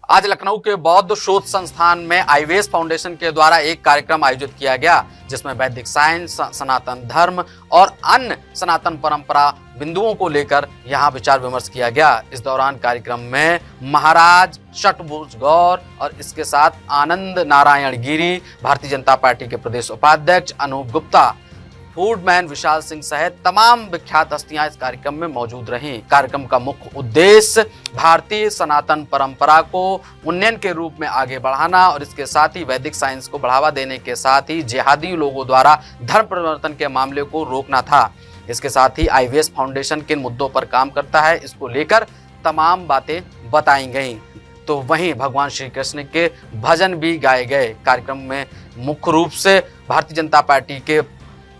आज लखनऊ के बौद्ध शोध संस्थान में आईवेस फाउंडेशन के द्वारा एक कार्यक्रम आयोजित किया गया, जिसमें वैदिक साइंस, सनातन धर्म और अन्य सनातन परंपरा बिंदुओं को लेकर यहां विचार विमर्श किया गया। इस दौरान कार्यक्रम में महाराज षटभुज गौर और इसके साथ आनंद नारायण गिरी, भारतीय जनता पार्टी के प्रदेश उपाध्यक्ष अनूप गुप्ता, फूडमैन विशाल सिंह सहित तमाम विख्यात हस्तियां इस कार्यक्रम में मौजूद रहीं। कार्यक्रम का मुख्य उद्देश्य भारतीय सनातन परंपरा को उन्नयन के रूप में आगे बढ़ाना और इसके साथ ही वैदिक साइंस को बढ़ावा देने के साथ ही जिहादी लोगों द्वारा धर्म परिवर्तन के मामले को रोकना था। इसके साथ ही आईवेस फाउंडेशन किन मुद्दों पर काम करता है, इसको लेकर तमाम बातें बताई गईं। तो वहीं भगवान श्री कृष्ण के भजन भी गाए गए। कार्यक्रम में मुख्य रूप से भारतीय जनता पार्टी के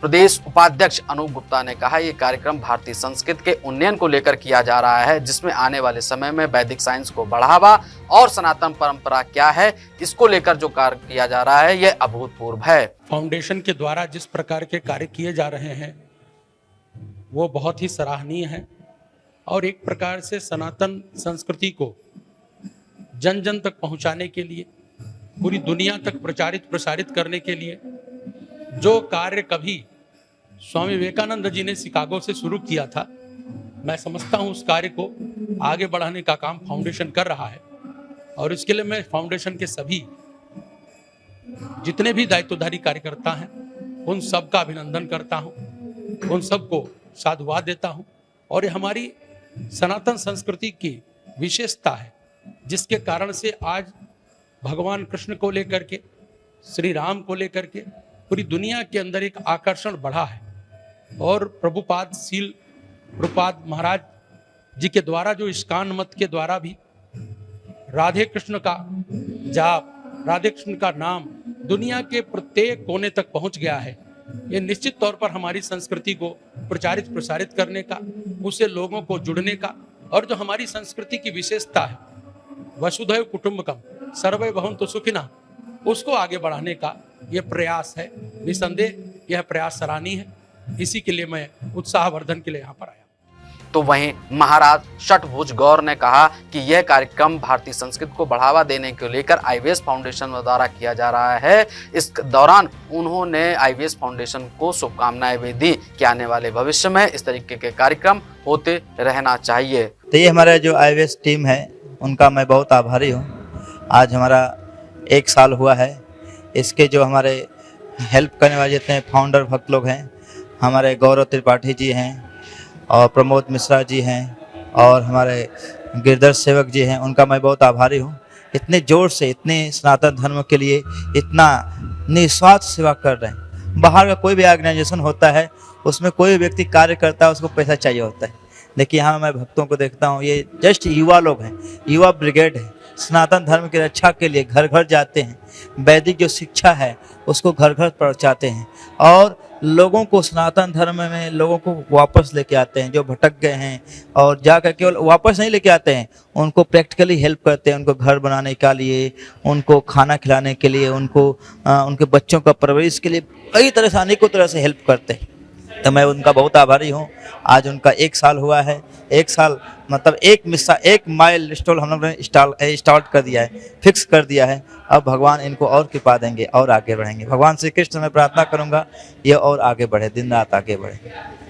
प्रदेश उपाध्यक्ष अनूप गुप्ता ने कहा, ये कार्यक्रम भारतीय संस्कृति के उन्नयन को लेकर किया जा रहा है, जिसमें आने वाले समय में वैदिक साइंस को बढ़ावा और सनातन परंपरा क्या है, इसको लेकर जो कार्य किया जा रहा है, यह अभूतपूर्व है। फाउंडेशन के द्वारा जिस प्रकार के कार्य किए जा रहे हैं वो बहुत ही सराहनीय है और एक प्रकार से सनातन संस्कृति को जन जन तक पहुंचाने के लिए, पूरी दुनिया तक प्रचारित प्रसारित करने के लिए जो कार्य कभी स्वामी विवेकानंद जी ने शिकागो से शुरू किया था, मैं समझता हूं उस कार्य को आगे बढ़ाने का काम फाउंडेशन कर रहा है। और इसके लिए मैं फाउंडेशन के सभी जितने भी दायित्वधारी कार्यकर्ता हैं उन सब का अभिनंदन करता हूं, उन सबको साधुवाद देता हूं। और ये हमारी सनातन संस्कृति की विशेषता है, जिसके कारण से आज भगवान कृष्ण को लेकर के, श्री राम को लेकर के पूरी दुनिया के अंदर एक आकर्षण बढ़ा है। और प्रभुपाद महाराज जी के द्वारा जो इस्कान मत के द्वारा भी राधे कृष्ण का जाप, राधे कृष्ण का नाम दुनिया के प्रत्येक कोने तक पहुंच गया है। ये निश्चित तौर पर हमारी संस्कृति को प्रचारित प्रसारित करने का, उससे लोगों को जुड़ने का, और जो हमारी संस्कृति की विशेषता है वसुधैव कुटुंबकम सर्वे भवन्तु सुखिनः, उसको आगे बढ़ाने का यह प्रयास है। निसंदेह यह प्रयास सराहनीय है। इसी के लिए मैं उत्साहवर्धन के लिए यहाँ पर आया। तो वहीं महाराज षटभुज गौर ने कहा कि यह कार्यक्रम भारतीय संस्कृति को बढ़ावा देने को लेकर आईवेस फाउंडेशन द्वारा किया जा रहा है। इस दौरान उन्होंने आईवेस फाउंडेशन को शुभकामनाएं भी दी कि आने वाले भविष्य में इस तरीके के कार्यक्रम होते रहना चाहिए। तो ये हमारा जो आईवेस टीम है उनका मैं बहुत आभारी हूँ। आज हमारा 1 साल हुआ है। इसके जो हमारे हेल्प करने वाले जितने फाउंडर भक्त लोग हैं, हमारे गौरव त्रिपाठी जी हैं और प्रमोद मिश्रा जी हैं और हमारे गिरधर सेवक जी हैं, उनका मैं बहुत आभारी हूँ। इतने जोर से, इतने सनातन धर्म के लिए इतना निस्वार्थ सेवा कर रहे हैं। बाहर का कोई भी ऑर्गेनाइजेशन होता है, उसमें कोई व्यक्ति कार्य करता है, उसको पैसा चाहिए होता है। देखिए यहाँ मैं भक्तों को देखता हूँ, ये जस्ट युवा लोग हैं, युवा ब्रिगेड है। सनातन धर्म की रक्षा के लिए घर घर जाते हैं, वैदिक जो शिक्षा है उसको घर घर पहुँचाते हैं और लोगों को सनातन धर्म में लोगों को वापस लेके आते हैं, जो भटक गए हैं। और जाकर केवल वापस नहीं लेके आते हैं, उनको प्रैक्टिकली हेल्प करते हैं, उनको घर बनाने के लिए, उनको खाना खिलाने के लिए, उनको उनके बच्चों का परवरिश के लिए कई तरह से, अनेकों तरह से हेल्प करते हैं। तो मैं उनका बहुत आभारी हूँ। आज उनका 1 साल हुआ है। 1 साल मतलब एक माइल स्टॉल हम लोग ने स्टार्ट कर दिया है, फिक्स कर दिया है। अब भगवान इनको और कृपा देंगे और आगे बढ़ेंगे। भगवान श्री कृष्ण मैं प्रार्थना करूंगा ये और आगे बढ़े, दिन रात आगे बढ़े।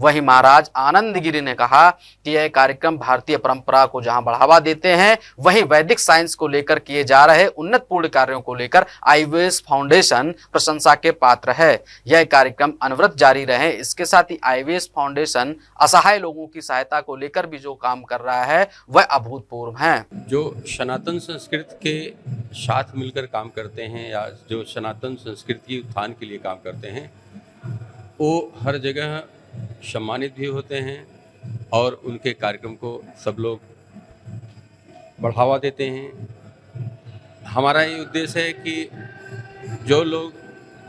वहीं महाराज आनंद गिरी ने कहा कि यह कार्यक्रम भारतीय परंपरा को जहां बढ़ावा देते हैं, वहीं वैदिक साइंस को लेकर किए जा रहे उन्नतपूर्ण कार्यों को लेकर आईवेस फाउंडेशन प्रशंसा के पात्र है। यह कार्यक्रम अनवरत जारी रहे। इसके साथ ही आईवेस फाउंडेशन असहाय लोगों की सहायता को लेकर भी जो काम कर रहा है वह अभूतपूर्व है। जो सनातन संस्कृति के साथ मिलकर काम करते हैं या जो सनातन संस्कृति के उत्थान के लिए काम करते हैं, वो हर जगह सम्मानित भी होते हैं और उनके कार्यक्रम को सब लोग बढ़ावा देते हैं। हमारा ये उद्देश्य है कि जो लोग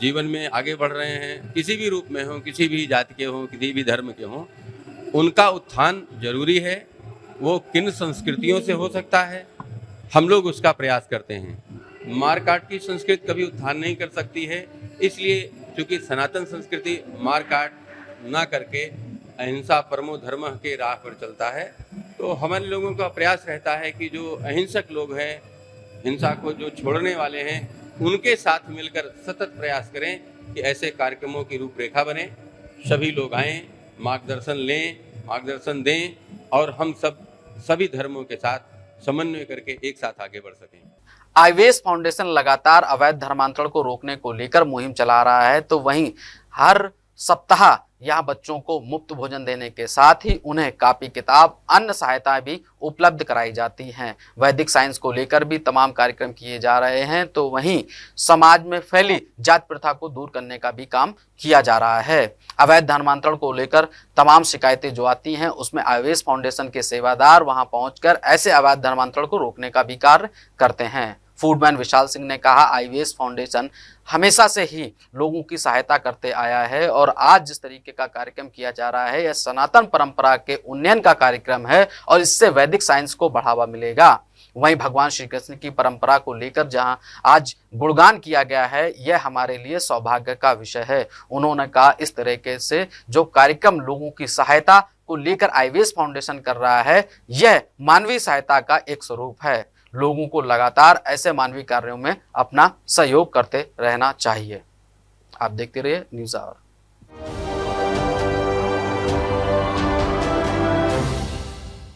जीवन में आगे बढ़ रहे हैं, किसी भी रूप में हों, किसी भी जाति के हों, किसी भी धर्म के हों, उनका उत्थान जरूरी है। वो किन संस्कृतियों से हो सकता है, हम लोग उसका प्रयास करते हैं। मारकाट की संस्कृति कभी उत्थान नहीं कर सकती है, इसलिए क्योंकि सनातन संस्कृति मारकाट ना करके अहिंसा परमो धर्म के राह पर चलता है। तो हमारे लोगों का प्रयास रहता है कि जो अहिंसक लोग हैं, हिंसा को जो छोड़ने वाले हैं, उनके साथ मिलकर सतत प्रयास करें कि ऐसे कार्यक्रमों की रूपरेखा बने, सभी लोग आएं, मार्गदर्शन लें, मार्गदर्शन दें और हम सभी धर्मों के साथ समन्वय करके एक साथ आगे बढ़ सकें। आईवेस फाउंडेशन लगातार अवैध धर्मांतरण को रोकने को लेकर मुहिम चला रहा है, तो वहीं हर सप्ताह यहाँ बच्चों को मुफ्त भोजन देने के साथ ही उन्हें कॉपी किताब अन्य सहायताएं भी उपलब्ध कराई जाती हैं। वैदिक साइंस को लेकर भी तमाम कार्यक्रम किए जा रहे हैं, तो वहीं समाज में फैली जात प्रथा को दूर करने का भी काम किया जा रहा है। अवैध धर्मांतरण को लेकर तमाम शिकायतें जो आती हैं, उसमें आईवेस फाउंडेशन के सेवादार वहां पहुंचकर ऐसे अवैध धर्मांतरण को रोकने का भी कार्य करते हैं। फूडमैन विशाल सिंह ने कहा, आईवेस फाउंडेशन हमेशा से ही लोगों की सहायता करते आया है और आज जिस तरीके का कार्यक्रम किया जा रहा है, यह सनातन परंपरा के उन्नयन का कार्यक्रम है और इससे वैदिक साइंस को बढ़ावा मिलेगा। वहीं भगवान श्री कृष्ण की परंपरा को लेकर जहां आज गुणगान किया गया है, यह हमारे लिए सौभाग्य का विषय है। उन्होंने कहा, इस तरीके से जो कार्यक्रम लोगों की सहायता को लेकर आईवेस फाउंडेशन कर रहा है, यह मानवीय सहायता का एक स्वरूप है। लोगों को लगातार ऐसे मानवीय कार्यों में अपना सहयोग करते रहना चाहिए। आप देखते रहिए न्यूज़ आवर।